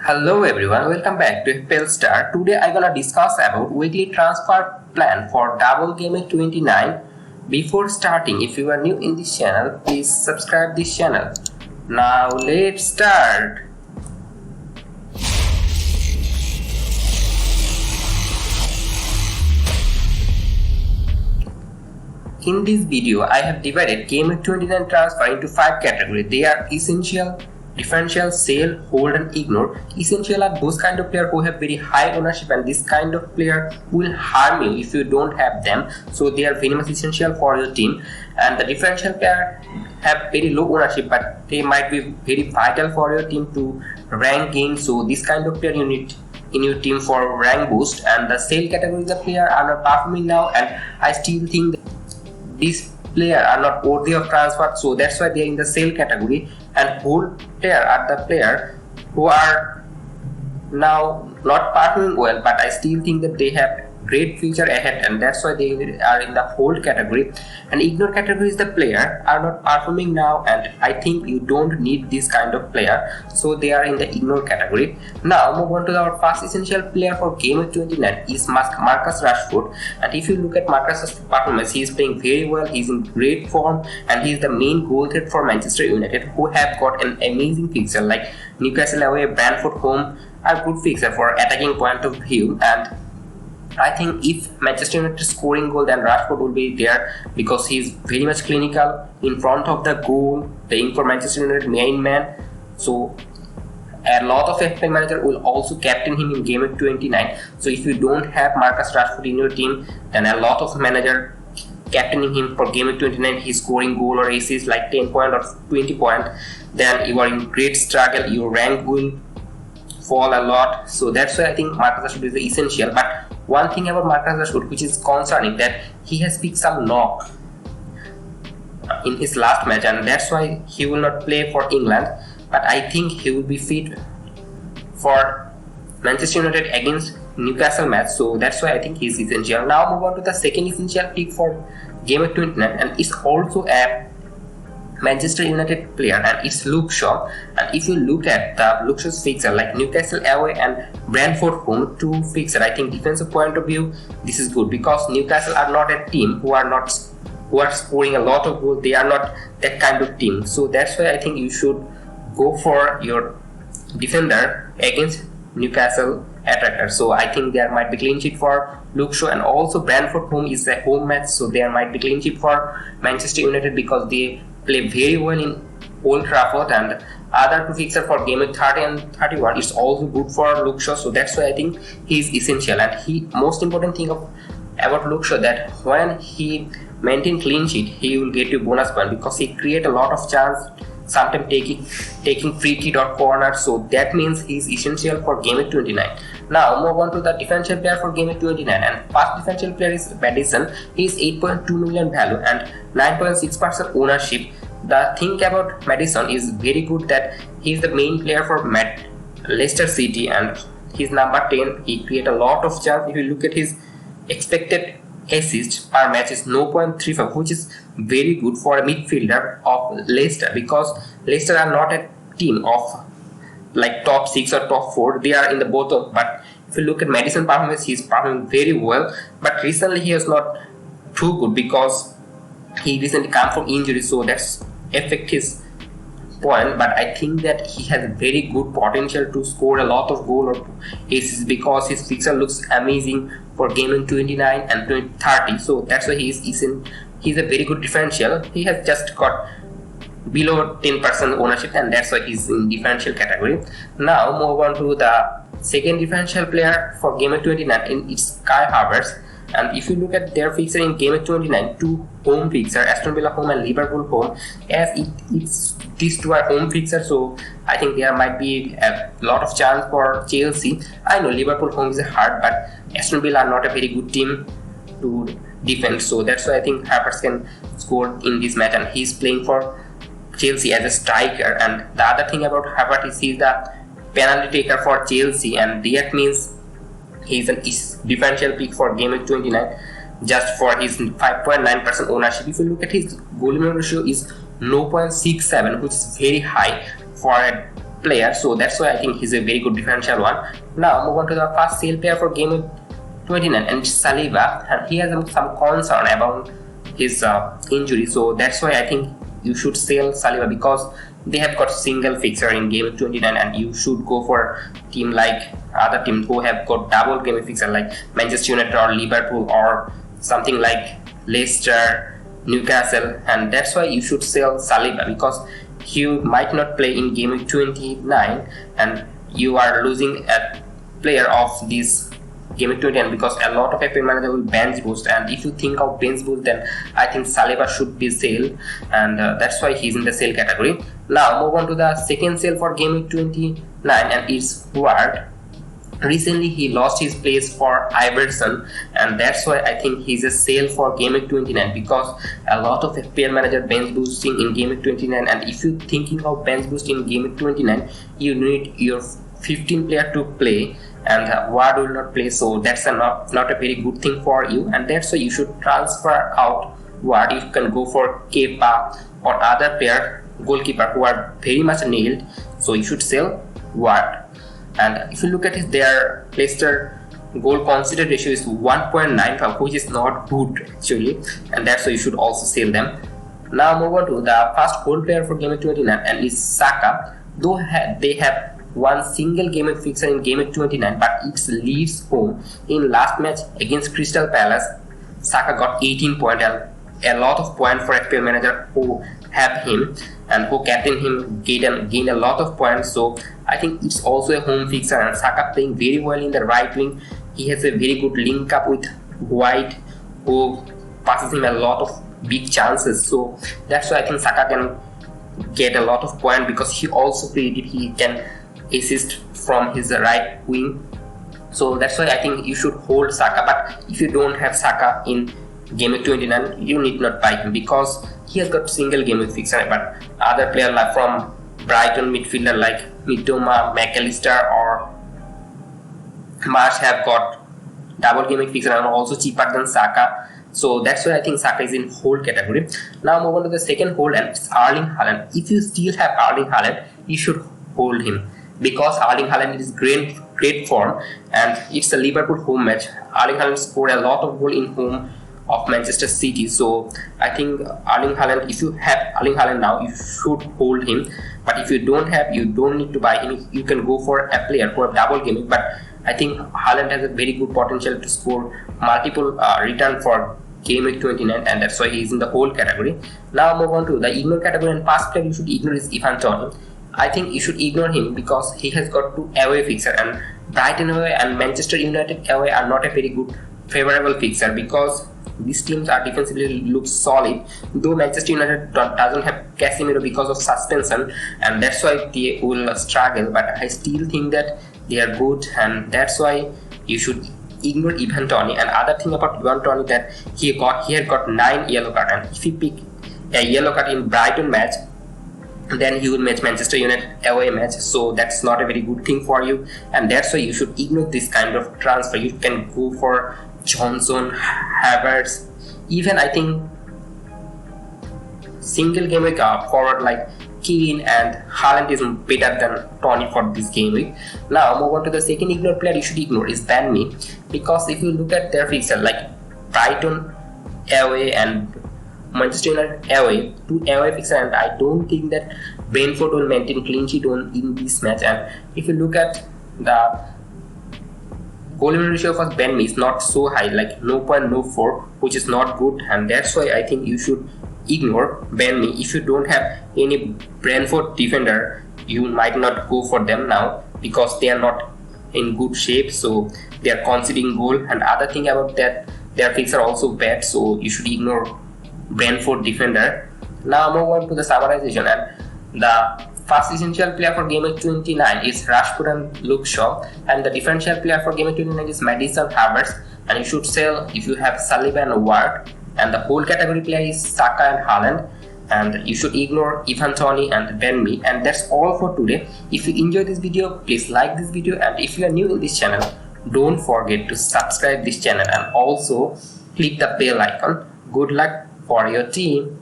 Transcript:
Hello everyone, welcome back to FPL STAR. Today I'm gonna discuss about weekly transfer plan for Double Gameweek 29. Before starting, if you are new in this channel, please subscribe this channel. Now let's start. In this video, I have divided Gameweek 29 transfer into 5 categories. They are essential, differential, sell, hold and ignore. Essential are those kind of player who have very high ownership, and this kind of player will harm you if you don't have them. So they are very much essential for your team. And the differential player have very low ownership, but they might be very vital for your team to rank gain. So this kind of player you need in your team for rank boost. And the sell category, the player are not performing now, and I still think these players are not worthy of transfer, so that's why they are in the sell category. And hold player are the player who are now not performing well, but I still think that they have great future ahead, and that's why they are in the hold category. And ignore category is the player are not performing now, and I think you don't need this kind of player, so they are in the ignore category. Now move on to our first essential player for Gameweek 29 is Marcus Rashford. And if you look at Marcus' performance, he is playing very well, he is in great form, and he is the main goal threat for Manchester United, who have got an amazing fixture like Newcastle away, Brentford home are good fixture for attacking point of view. And I think if Manchester United scoring goal, then Rashford will be there because he is very much clinical in front of the goal, playing for Manchester United main man. So a lot of FPL manager will also captain him in Gameweek 29. So if you don't have Marcus Rashford in your team, then a lot of manager captaining him for Gameweek 29, he's scoring goal or assist like 10 point or 20 point, then you are in great struggle, your rank will fall a lot. So that's why I think Marcus Rashford is essential. But one thing about Marcus Rashford which is concerning, that he has picked some knock in his last match, and that's why he will not play for England. But I think he will be fit for Manchester United against Newcastle match, so that's why I think he's essential. Now move on to the second essential pick for Gameweek 29, and it's also a Manchester United player, and it's Luke Shaw. And if you look at the Luke Shaw's fixture like Newcastle away and Brentford home, two fixture, I think defensive point of view this is good, because Newcastle are not a team who are scoring a lot of goals. They are not that kind of team, so that's why I think you should go for your defender against Newcastle attacker. So I think there might be clean sheet for Luke Shaw, and also Brentford home is a home match, so there might be clean sheet for Manchester United because they play very well in Old Trafford. And other two fixture for Gameweek 30 and 31 is also good for Luke Shaw, so that's why I think he is essential. And he most important thing about Luke Shaw, that when he maintain clean sheet, he will get you bonus point because he create a lot of chance, sometimes taking free kick or corner, so that means he is essential for Gameweek 29. Now move on to the differential player for Gameweek 29, and first differential player is Maddison. He is 8.2 million value and 9.6% ownership. The thing about Maddison is very good, that he is the main player for Leicester City, and he's number 10. He create a lot of chance. If you look at his expected assist per match is 0.35, which is very good for a midfielder of Leicester, because Leicester are not a team of like top 6 or top 4, they are in the bottom. But if you look at Maddison performance, he is performing very well, but recently he is not too good because he recently come from injury, so that's affect his point. But I think that he has very good potential to score a lot of goal or assists because his fixture looks amazing for Gameweek 29 and 30, so that's why he's a very good differential. He has just got below 10% ownership, and that's why he's in differential category. Now move on to the second differential player for Gameweek 29, and it's Kai Havertz. And if you look at their fixture in Gameweek 29, two home fixture, Aston Villa home and Liverpool home, as these two are home fixture, so I think there might be a lot of chance for Chelsea. I know Liverpool home is hard, but Aston Villa are not a very good team to defend, so that's why I think Havertz can score in this match, and he's playing for Chelsea as a striker. And the other thing about Havertz is he's the penalty taker for Chelsea, and that means he's a differential pick for Gameweek 29 just for his 5.9% ownership. If you look at his goal ratio is 0.67, which is very high for a player, so that's why I think he's a very good differential one. Now move on to the first sale player for game week 29, and it's Saliba, and he has some concern about his injury, so that's why I think you should sell Saliba because they have got single fixture in game 29, and you should go for team like other teams who have got double game fixture like Manchester United or Liverpool or something like Leicester, Newcastle, and that's why you should sell Saliba because he might not play in game week 29 and you are losing a player of this game week 29 because a lot of FPL manager will bench boost, and if you think of bench boost then I think Saliba should be sale, and that's why he's in the sale category. Now move on to the second sale for game week 29, and it's Ward. Recently he lost his place for Iverson, and that's why I think he's a sale for game week 29 because a lot of FPL manager bench boosting in game week 29, and if you're thinking of bench boost in game week 29 you need your 15 player to play, and Ward will not play, so that's not a very good thing for you, and that's why you should transfer out Ward. You can go for Kepa or other player goalkeeper who are very much nailed, so you should sell Ward. And if you look at their Leicester goal conceded ratio is 1.95, which is not good actually, and that's why you should also sell them. Now move on to the first hold player for game week 29, and is Saka. Though they have one single game week fixture in game week 29, but it leaves home in last match against Crystal Palace. Saka got 18 points, a lot of points for FPL manager who have him and who captain him gain a lot of points, so I think it's also a home fixture, and Saka playing very well in the right wing. He has a very good link up with White who passes him a lot of big chances, so that's why I think Saka can get a lot of points because he also created, he can assist from his right wing, so that's why I think you should hold Saka. But if you don't have Saka in game week 29 you need not buy him because he has got single game week fixture, but other player like from Brighton midfielder like Mitoma, McAllister or Marsh have got double game week fixture and also cheaper than Saka, so that's why I think Saka is in hold category. Now move on to the second hold, and it's Erling Haaland. If you still have Erling Haaland you should hold him because Erling Haaland is great form, and it's a Liverpool home match. Erling Haaland scored a lot of goal in home of Manchester City, so I think Erling Haaland, if you have Erling Haaland now you should hold him, but if you don't have, you don't need to buy him. You can go for a player for a double game, but I think Haaland has a very good potential to score multiple return for game week 29, and that's why he is in the hold category. Now move on to the ignore category, and past player you should ignore is Ivan Toney. I think you should ignore him because he has got 2 away fixture, and Brighton away and Manchester United away are not a very good favorable fixture because these teams are defensively look solid, though Manchester United doesn't have Casemiro because of suspension, and that's why they will struggle, but I still think that they are good, and that's why you should ignore Ivan Toney. And other thing about Ivan Toney that he had got 9 yellow card, and if he pick a yellow card in Brighton match then he will match Manchester United away match, so that's not a very good thing for you, and that's why you should ignore this kind of transfer. You can go for Johnson, Havertz, even I think single game week forward like Keane and Haaland is better than Toney for this game week. Now move on to the second ignore player you should ignore is Ben Mee, because if you look at their fixture like Brighton away and Manchester United away, 2 away fixture, and I don't think that Brentford will maintain clean sheet in this match. And if you look at the goal win ratio for Ben Mee is not so high, like 0.04, which is not good, and that's why I think you should ignore Ben Mee. If you don't have any Brentford defender, you might not go for them now because they are not in good shape, so they are conceding goal, and other thing about that their fixture also bad, so you should ignore Brentford defender. Now move on to the summarization, and the first essential player for game week 29 is Rashford and Luke Shaw, and the differential player for game week 29 is Maddison Havertz, and you should sell if you have Saliba and Ward, and the whole category player is Saka and Haaland, and you should ignore Ivan Toney and Ben Mee. And that's all for today. If you enjoyed this video, please like this video, and if you are new in this channel, don't forget to subscribe this channel and also click the bell icon. Good luck for your team.